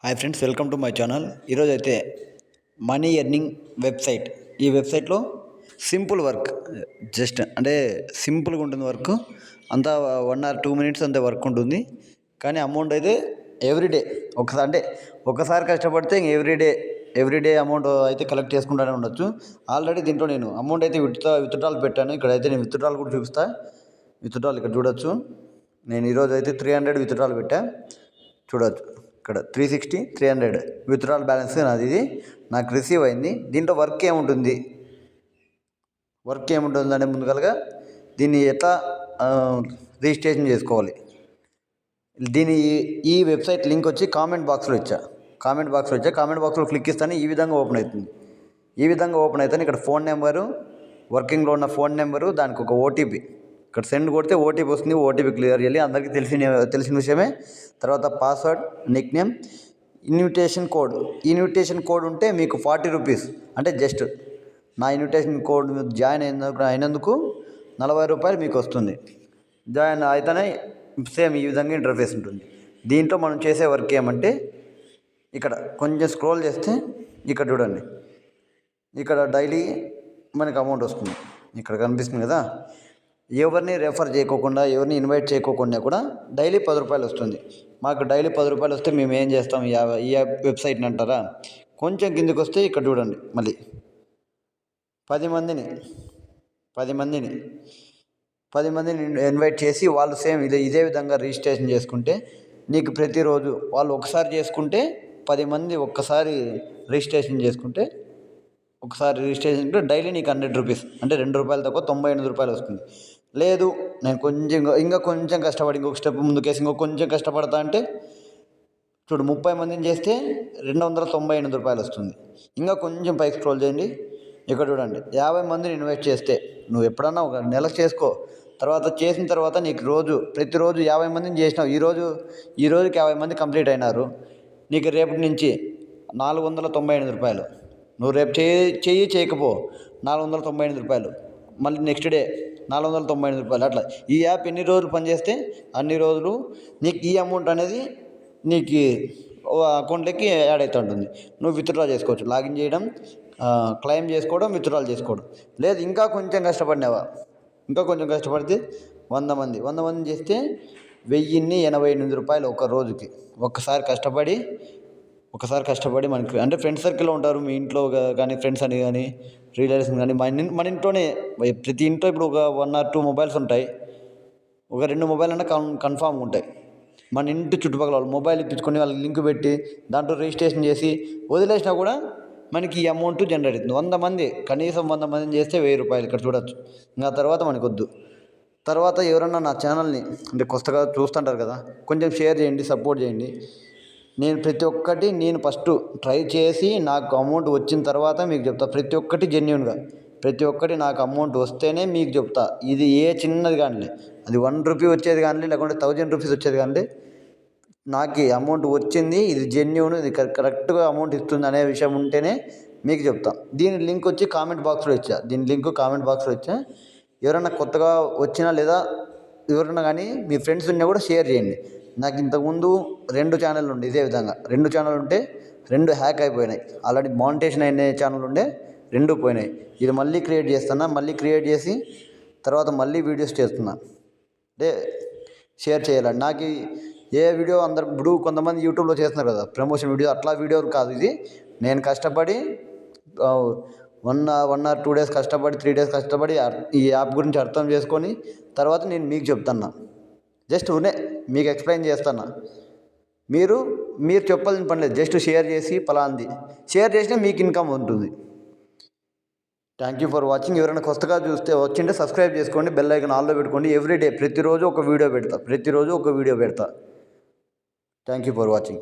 Hi friends, welcome to my channel. ఈరోజు అయితే money earning website. ఈ వెబ్సైట్లో సింపుల్ వర్క్, జస్ట్ అంటే సింపుల్గా ఉంటుంది వర్క్. అంతా 1 or 2 minutes అంతే వర్క్ ఉంటుంది. కానీ అమౌంట్ అయితే ఎవ్రీడే ఒకసారి కష్టపడితే ఎవ్రీడే అమౌంట్ అయితే కలెక్ట్ చేసుకుంటూనే ఉండొచ్చు. ఆల్రెడీ దీంట్లో నేను అమౌంట్ అయితే విత్డ్రాల్ పెట్టాను. ఇక్కడైతే నేను విత్డ్రాల్ కూడా చూపిస్తా. విత్డ్రాల్ ఇక్కడ చూడొచ్చు. నేను ఈరోజు అయితే 300 విత్డ్రాల్ పెట్టా. చూడొచ్చు ఇక్కడ 360, 300 విత్డ్రాల్ బ్యాలెన్స్ నాది. ఇది నాకు రిసీవ్ అయింది. దీంట్లో వర్క్ ఏముంటుంది అంటే ముందుగా దీన్ని ఎట్లా రిజిస్ట్రేషన్ చేసుకోవాలి. ఈ వెబ్సైట్ లింక్ వచ్చి కామెంట్ బాక్స్లో ఇచ్చా. కామెంట్ బాక్స్లో క్లిక్ ఇస్తాను. ఈ విధంగా ఓపెన్ అవుతుంది. ఇక్కడ ఫోన్ నెంబరు, వర్కింగ్లో ఉన్న ఫోన్ నెంబరు, దానికి ఒక ఓటీపీ. ఇక్కడ సెండ్ కొడితే ఓటీపీ వస్తుంది. ఓటీపీ క్లియర్ చేయాలి, అందరికీ తెలిసిన విషయమే. తర్వాత password, Nick name, invitation code ఉంటే మీకు 40 రూపీస్, అంటే జస్ట్ నా ఇన్విటేషన్ కోడ్ జాయిన్ అయినందుకు 40 రూపాయలు మీకు వస్తుంది. జాయిన్ అయితేనే సేమ్ ఈ విధంగా ఇంటర్ఫేస్ ఉంటుంది. దీంట్లో మనం చేసే వర్క్ ఏమంటే, ఇక్కడ కొంచెం స్క్రోల్ చేస్తే ఇక్కడ చూడండి, ఇక్కడ డైలీ మనకి అమౌంట్ వస్తుంది. ఇక్కడ కనిపిస్తుంది కదా. ఎవరిని రెఫర్ చేయకోకుండా, ఎవరిని ఇన్వైట్ చేయకోకుండా కూడా డైలీ 10 రూపాయలు వస్తుంది. మాకు డైలీ 10 రూపాయలు వస్తే మేము ఏం చేస్తాం ఈ వెబ్సైట్ని అంటారా? కొంచెం కిందకి వస్తే ఇక్కడ చూడండి, మళ్ళీ 10 మందిని ఇన్వైట్ చేసి వాళ్ళు సేమ్ ఇదే విధంగా రిజిస్ట్రేషన్ చేసుకుంటే నీకు ప్రతిరోజు వాళ్ళు ఒకసారి చేసుకుంటే 10 మంది ఒక్కసారి రిజిస్ట్రేషన్ చేసుకుంటే డైలీ నీకు 100 రూపీస్, అంటే 2 రూపాయలు తక్కువ 98 రూపాయలు వస్తుంది. లేదు నేను కొంచెం కష్టపడి ఇంకొక స్టెప్ ముందుకేసి కొంచెం కష్టపడతా అంటే చూడు, 30 మందిని చేస్తే 298 రూపాయలు వస్తుంది. ఇంకా కొంచెం పైకి స్క్రోల్ చేయండి. ఇక్కడ చూడండి, 50 మందిని ఇన్వైట్ చేస్తే, నువ్వు ఎప్పుడన్నా ఒక నెలకు చేసుకో, చేసిన తర్వాత నీకు ప్రతిరోజు 50 మందిని చేసినావు. ఈరోజుకి 50 మంది కంప్లీట్ అయినారు. నీకు రేపటి నుంచి 498 రూపాయలు. నువ్వు రేపు చేయకపో 498 రూపాయలు, మళ్ళీ నెక్స్ట్ డే 498 రూపాయలు. అట్లా ఈ యాప్ ఎన్ని రోజులు పనిచేస్తే అన్ని రోజులు నీకు ఈ అమౌంట్ అనేది నీకు అకౌంట్లోకి యాడ్ అవుతూ ఉంటుంది. నువ్వు విత్డ్రా చేసుకోవచ్చు. లాగిన్ చేయడం, క్లెయిమ్ చేసుకోవడం, విత్డ్రాల్ చేసుకోవడం. లేదు ఇంకా కొంచెం కష్టపడితే 100 మంది చేస్తే 1088 రూపాయలు ఒక రోజుకి. ఒకసారి కష్టపడి మనకి, అంటే ఫ్రెండ్స్ సర్కిల్లో ఉంటారు, మీ ఇంట్లో కానీ ఫ్రెండ్స్ అని కానీ రిలేటివ్స్ కానీ, మన ఇంట్లోనే ప్రతి ఇంట్లో ఇప్పుడు ఒక 1 or 2 మొబైల్స్ ఉంటాయి. ఒక 2 మొబైల్ అన్నా కన్ఫామ్గా ఉంటాయి. మన ఇంటి చుట్టుపక్కల వాళ్ళు మొబైల్ ఇప్పించుకొని వాళ్ళకి లింక్ పెట్టి దాంట్లో రిజిస్ట్రేషన్ చేసి వదిలేసినా కూడా మనకి ఈ అమౌంట్ జనరేట్ అవుతుంది. 100 మంది, కనీసం 100 మందిని చేస్తే 1000 రూపాయలు. ఇక్కడ చూడొచ్చు. ఇంకా తర్వాత మనకు వద్దు. తర్వాత ఎవరన్నా నా ఛానల్ని అంటే కొత్తగా చూస్తుంటారు కదా, కొంచెం షేర్ చేయండి, సపోర్ట్ చేయండి. నేను ప్రతి ఒక్కటి ఫస్ట్ ట్రై చేసి నాకు అమౌంట్ వచ్చిన తర్వాత మీకు చెప్తా. ప్రతి ఒక్కటి జెన్యూన్గా, ప్రతి ఒక్కటి నాకు అమౌంట్ వస్తేనే మీకు చెప్తా. ఇది ఏ చిన్నది కానీ, అది 1 రూపీ వచ్చేది కానీ, లేకుంటే 1000 రూపీస్ వచ్చేది కానీ, నాకు అమౌంట్ వచ్చింది, ఇది జెన్యూన్, ఇది కరెక్ట్గా అమౌంట్ ఇస్తుంది అనే విషయం ఉంటేనే మీకు చెప్తా. దీని లింక్ వచ్చి కామెంట్ బాక్స్లో ఇచ్చా. ఎవరైనా కొత్తగా వచ్చినా లేదా ఎవరైనా కానీ మీ ఫ్రెండ్స్ ఉన్నా కూడా షేర్ చేయండి. నాకు ఇంతకుముందు 2 ఛానల్ ఉండే ఇదే విధంగా. 2 ఛానల్ ఉంటే 2 హ్యాక్ అయిపోయినాయి. ఆల్రెడీ మానిటైజేషన్ అయిన ఛానల్ ఉండే 2 పోయినాయి. ఇది మళ్ళీ క్రియేట్ చేసి తర్వాత మళ్ళీ వీడియోస్ చేస్తున్నా. అంటే షేర్ చేయాలండి. నాకు ఏ వీడియో ఇప్పుడు కొంతమంది యూట్యూబ్లో చేస్తున్నారు కదా ప్రమోషన్ వీడియో, అట్లా వీడియో కాదు ఇది. నేను కష్టపడి 1 or 2 days కష్టపడి 3 days కష్టపడి ఈ యాప్ గురించి అర్థం చేసుకొని తర్వాత నేను మీకు చెప్తున్నా. జస్ట్ మీకు ఎక్స్ప్లెయిన్ చేస్తున్నా. మీరు చెప్పాల్సిన పని లేదు. జస్ట్ షేర్ చేసి షేర్ చేసినా మీకు ఇన్కమ్ ఉంటుంది. Thank you for watching. ఎవరైనా కొత్తగా వచ్చింటే సబ్స్క్రైబ్ చేసుకోండి, బెల్ ఐకాన్ ఆల్లో పెట్టుకోండి. ఎవ్రీడే ప్రతిరోజు ఒక వీడియో పెడతా. Thank you for watching.